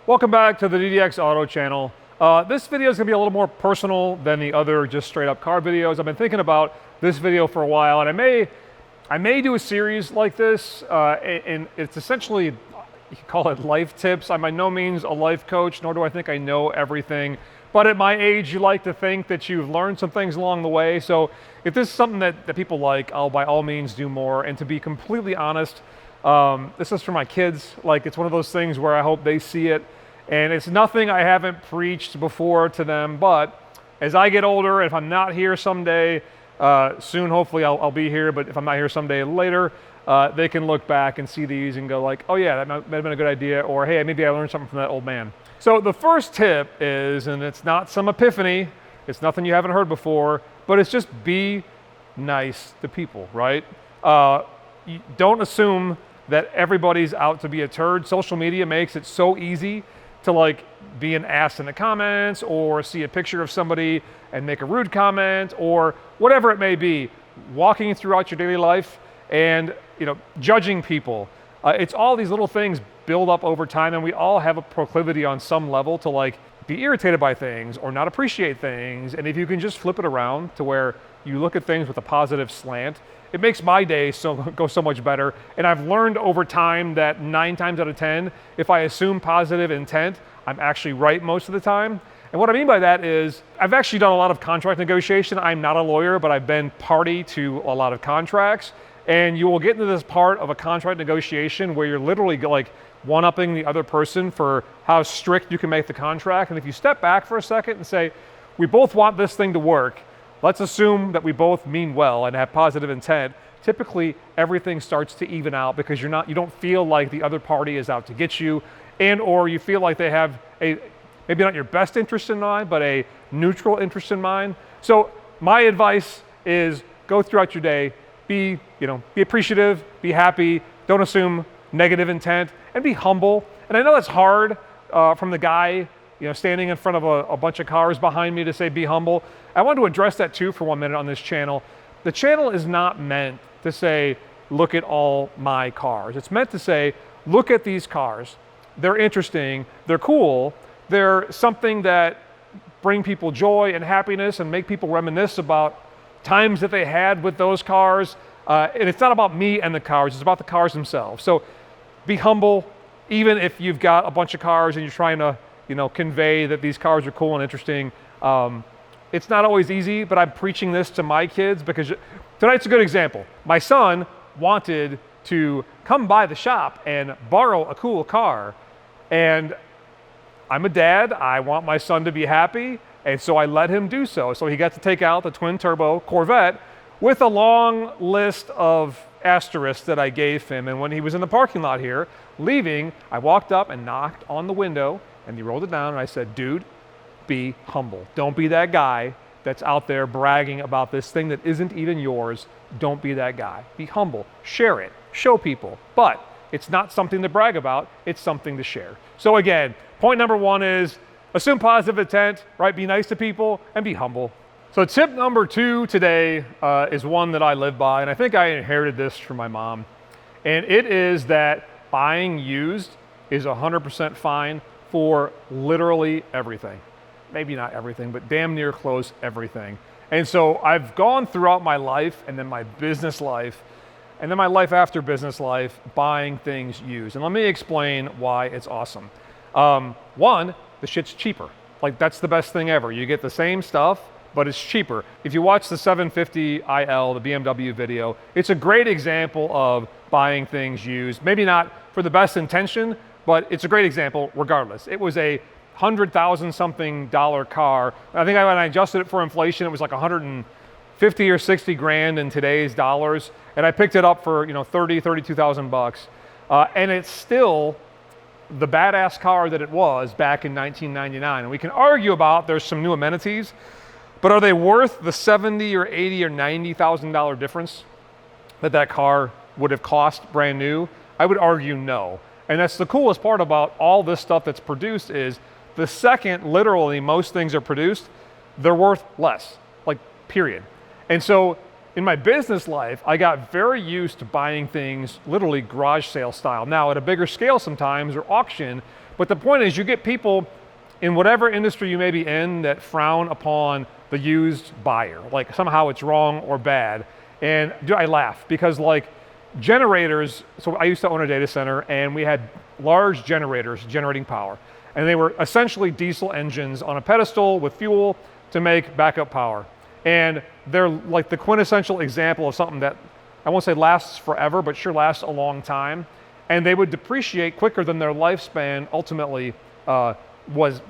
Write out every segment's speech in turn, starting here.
Welcome back to the ddxauto channel. This video is going to be a little more personal than the other just straight up car videos. I've been thinking about this video for a while, and I may do a series like this, and it's essentially, you can call it life tips. I'm by no means a life coach, nor do I think I know everything. But at my age, you like to think that you've learned some things along the way. So if this is something that people like, I'll by all means do more. And to be completely honest, this is for my kids. Like, it's one of those things where I hope they see it. And it's nothing I haven't preached before to them, but as I get older, if I'm not here someday, soon hopefully I'll be here, but if I'm not here someday later, they can look back and see these and go like, oh yeah, that might have been a good idea, or hey, maybe I learned something from that old man. So the first tip is, and it's not some epiphany, it's nothing you haven't heard before, but it's just be nice to people, right? Don't assume that everybody's out to be a turd. Social media makes it so easy to like be an ass in the comments, or see a picture of somebody and make a rude comment, or whatever it may be, walking throughout your daily life and judging people. It's all these little things build up over time, and we all have a proclivity on some level to like be irritated by things or not appreciate things. And if you can just flip it around to where you look at things with a positive slant, it makes my day go so much better. And I've learned over time that 9 times out of 10, if I assume positive intent, I'm actually right most of the time. And what I mean by that is, I've actually done a lot of contract negotiation. I'm not a lawyer, but I've been party to a lot of contracts. And you will get into this part of a contract negotiation where you're literally like one-upping the other person for how strict you can make the contract. And if you step back for a second and say, we both want this thing to work, let's assume that we both mean well and have positive intent, typically everything starts to even out because you don't feel like the other party is out to get you, and or you feel like they have maybe not your best interest in mind, but a neutral interest in mind. So my advice is go throughout your day, be appreciative, be happy, don't assume negative intent, and be humble. And I know that's hard from the guy standing in front of a bunch of cars behind me to say be humble. I want to address that too for 1 minute on this channel. The channel is not meant to say, look at all my cars. It's meant to say, look at these cars. They're interesting, they're cool, they're something that bring people joy and happiness and make people reminisce about times that they had with those cars. And it's not about me and the cars, it's about the cars themselves. So be humble, even if you've got a bunch of cars and you're trying to convey that these cars are cool and interesting. It's not always easy, but I'm preaching this to my kids because tonight's a good example. My son wanted to come by the shop and borrow a cool car, and I'm a dad, I want my son to be happy, and so I let him do so. So he got to take out the twin turbo Corvette with a long list of asterisks that I gave him. And when he was in the parking lot here, leaving, I walked up and knocked on the window, and he rolled it down, and I said, dude, be humble. Don't be that guy that's out there bragging about this thing that isn't even yours. Don't be that guy. Be humble. Share it. Show people. But it's not something to brag about. It's something to share. So again, point number 1 is assume positive intent, right? Be nice to people and be humble. So tip number 2 today is one that I live by, and I think I inherited this from my mom. And it is that buying used is 100% fine for literally everything. Maybe not everything, but damn near close everything. And so I've gone throughout my life, and then my business life, and then my life after business life, buying things used. And let me explain why it's awesome. 1, the shit's cheaper. Like, that's the best thing ever. You get the same stuff, but it's cheaper. If you watch the 750iL, the BMW video, it's a great example of buying things used. Maybe not for the best intention, but it's a great example regardless. It was a $100,000 something car. I think when I adjusted it for inflation, it was like 150 or 60 grand in today's dollars. And I picked it up for 32,000 bucks. And it's still the badass car that it was back in 1999. And we can argue about there's some new amenities, but are they worth the 70 or 80 or $90,000 difference that car would have cost brand new? I would argue no. And that's the coolest part about all this stuff that's produced is the second literally most things are produced, they're worth less, like period. And so in my business life, I got very used to buying things literally garage sale style. Now at a bigger scale sometimes, or auction, but the point is you get people in whatever industry you may be in that frown upon the used buyer. Like somehow it's wrong or bad. And I laugh because like generators, so I used to own a data center and we had large generators generating power. And they were essentially diesel engines on a pedestal with fuel to make backup power. And they're like the quintessential example of something that I won't say lasts forever, but sure lasts a long time. And they would depreciate quicker than their lifespan ultimately was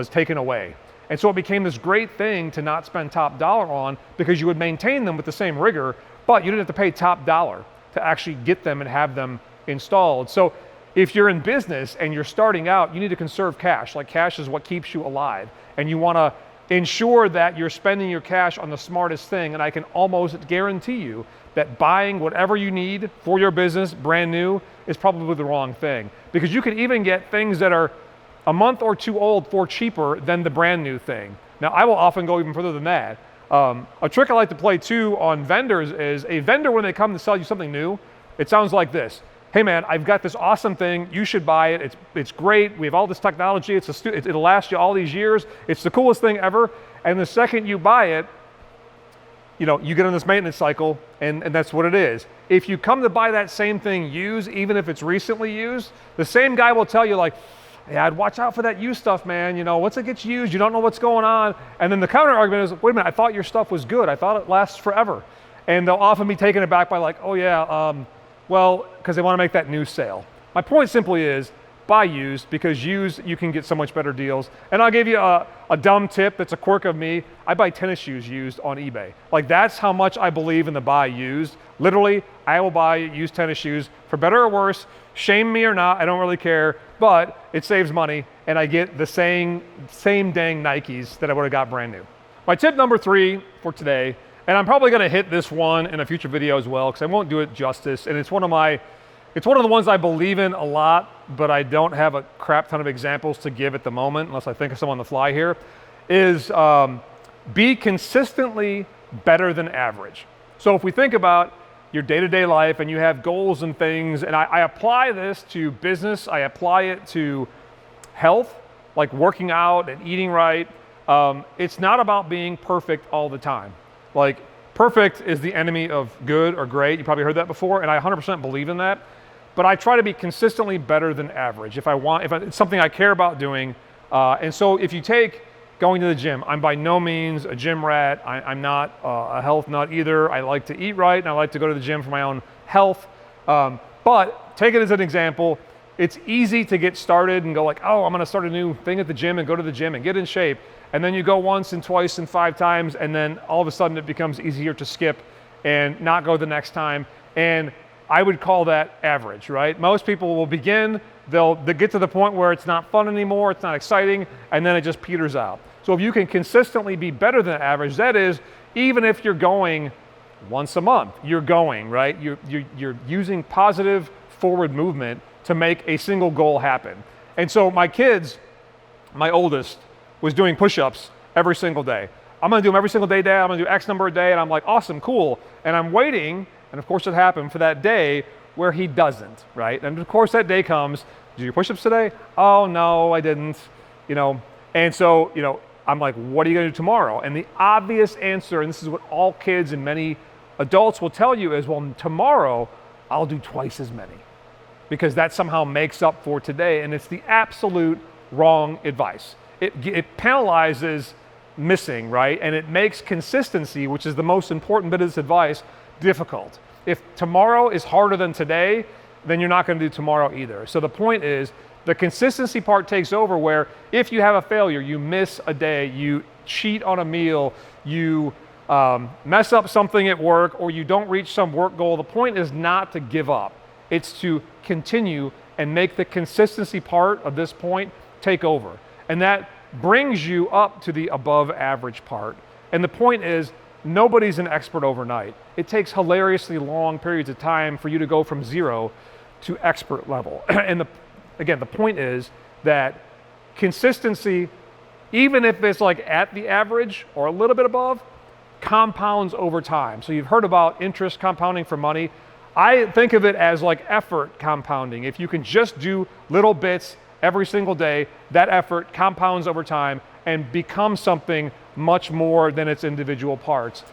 taken away. And so it became this great thing to not spend top dollar on because you would maintain them with the same rigor, but you didn't have to pay top dollar to actually get them and have them installed. So if you're in business and you're starting out, you need to conserve cash. Like cash is what keeps you alive. And you want to ensure that you're spending your cash on the smartest thing. And I can almost guarantee you that buying whatever you need for your business brand new is probably the wrong thing. Because you can even get things that are a month or two old for cheaper than the brand new thing. Now, I will often go even further than that. A trick I like to play too on vendors is a vendor, when they come to sell you something new, it sounds like this. Hey man, I've got this awesome thing, you should buy it, it's great, we have all this technology, it'll last you all these years, it's the coolest thing ever, and the second you buy it, you know, you get on this maintenance cycle, and that's what it is. If you come to buy that same thing used, even if it's recently used, the same guy will tell you like, yeah, I'd watch out for that used stuff, man, you know, once it gets used, you don't know what's going on, and then the counter argument is, wait a minute, I thought your stuff was good, I thought it lasts forever, and they'll often be taken aback by like, oh yeah, well, because they want to make that new sale. My point simply is, buy used, because used, you can get so much better deals. And I'll give you a dumb tip that's a quirk of me. I buy tennis shoes used on eBay. Like that's how much I believe in the buy used. Literally, I will buy used tennis shoes, for better or worse, shame me or not, I don't really care, but it saves money, and I get the same dang Nikes that I would have got brand new. My tip number 3 for today, and I'm probably going to hit this one in a future video as well because I won't do it justice. And it's one of the ones I believe in a lot, but I don't have a crap ton of examples to give at the moment unless I think of some on the fly here, is be consistently better than average. So if we think about your day-to-day life and you have goals and things, and I apply this to business, I apply it to health, like working out and eating right. It's not about being perfect all the time. Like, perfect is the enemy of good or great. You probably heard that before, and I 100% believe in that. But I try to be consistently better than average if it's something I care about doing. And so if you take going to the gym, I'm by no means a gym rat. I'm not a health nut either. I like to eat right, and I like to go to the gym for my own health. But take it as an example. It's easy to get started and go like, oh, I'm going to start a new thing at the gym and go to the gym and get in shape. And then you go once and twice and 5 times, and then all of a sudden it becomes easier to skip and not go the next time. And I would call that average, right? Most people will begin, they'll get to the point where it's not fun anymore, it's not exciting, and then it just peters out. So if you can consistently be better than average, that is, even if you're going once a month, you're going, right? You're using positive forward movement to make a single goal happen. And so my kids, my oldest, was doing push-ups every single day. I'm gonna do them every single day, Dad. I'm gonna do X number a day, and I'm like, awesome, cool. And I'm waiting, and of course it happened, for that day where he doesn't, right? And of course that day comes, did you do your push-ups today? Oh no, I didn't, you know. And so, you know, I'm like, what are you gonna do tomorrow? And the obvious answer, and this is what all kids and many adults will tell you, is, well, tomorrow I'll do twice as many, because that somehow makes up for today, and it's the absolute wrong advice. It penalizes missing, right? And it makes consistency, which is the most important bit of this advice, difficult. If tomorrow is harder than today, then you're not going to do tomorrow either. So the point is, the consistency part takes over, where if you have a failure, you miss a day, you cheat on a meal, you mess up something at work, or you don't reach some work goal, the point is not to give up. It's to continue and make the consistency part of this point take over. And that brings you up to the above average part. And the point is, nobody's an expert overnight. It takes hilariously long periods of time for you to go from 0 to expert level. And again, the point is that consistency, even if it's like at the average or a little bit above, compounds over time. So you've heard about interest compounding for money. I think of it as like effort compounding. If you can just do little bits every single day, that effort compounds over time and becomes something much more than its individual parts.